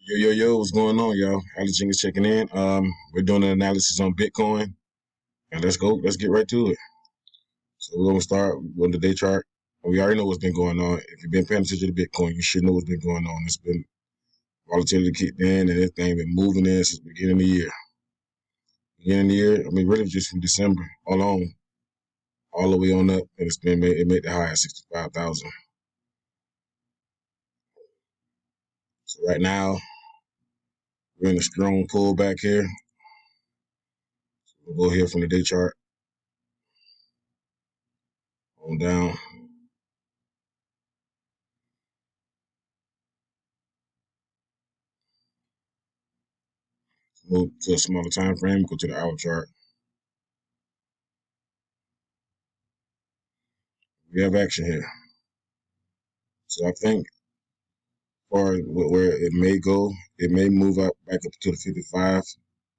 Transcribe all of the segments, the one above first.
Yo, what's going on, y'all? Alex Jenkins checking in. We're doing an analysis on Bitcoin, and let's go. Let's get right to it. So we're gonna start with the day chart. We already know what's been going on. If you've been paying attention to Bitcoin, you should know what's been going on. It's been volatility kicked in, and everything been moving in since the beginning of the year. Really just from December alone, all the way on up, and it made the high at 65,000. So right now we're in a strong pullback here. So we'll go here from the day chart on down. Move to a smaller time frame, go to the hour chart. We have action here. So I think for where it may go, it may move up back up to the 55,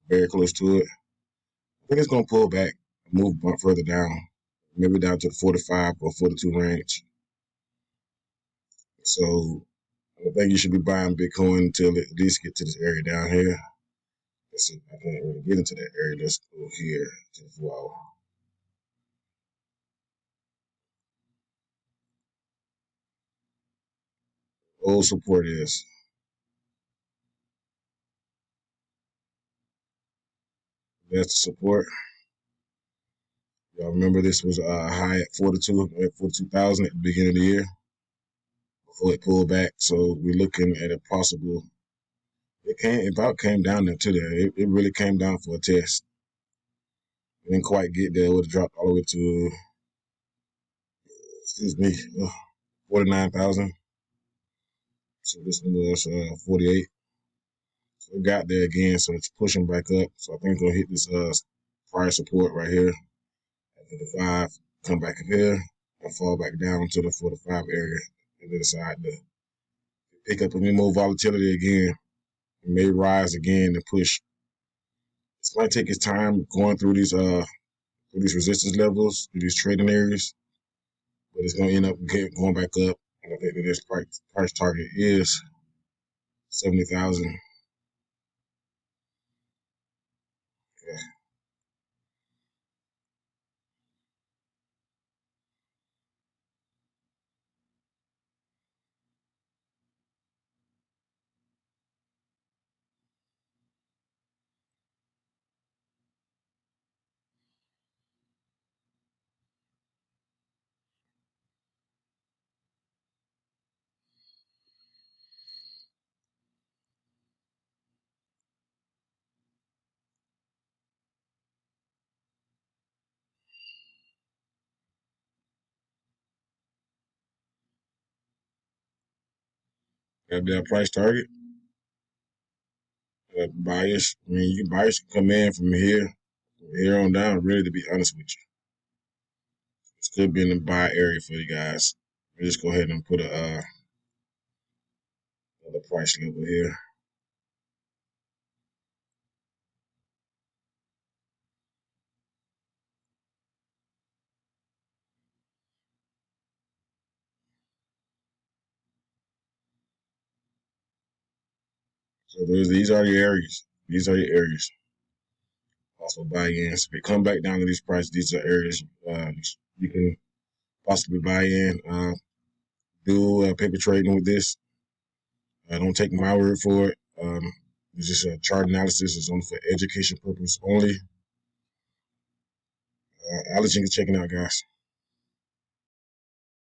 very close to it. I think it's going to pull back, move further down, maybe down to the 45 or 42 range. So I think you should be buying Bitcoin until it at least get to this area down here. Let's see, I can't really get into that area. Let's go here to the 4 hour. Old support is. That's the support. Y'all remember this was a high at 42,000 at the beginning of the year before it pulled back. So we're looking at a possible. It about came down there to there. It really came down for a test. It didn't quite get there. It would have dropped all the way to, excuse me, 49,000. So this one was 48. So it got there again. So it's pushing back up. So I think it's gonna hit this price support right here at 55. Come back up here and fall back down to the 45 area, and then decide to pick up any more volatility again. It may rise again and push. It's going to take its time going through these resistance levels, through these trading areas, but it's going to end up going back up. And I think that this price target is 70,000. Yeah. Got that price target. Buyers can come in from here on down. Really, to be honest with you, this could be in the buy area for you guys. We'll just go ahead and put another price level here. So these are your areas. These are your areas. Also buy in. So if you come back down to these prices, these are areas you can possibly buy in. Do paper trading with this. Don't take my word for it. It's just a chart analysis. It's only for education purpose only. Alex Jenkins checking out, guys.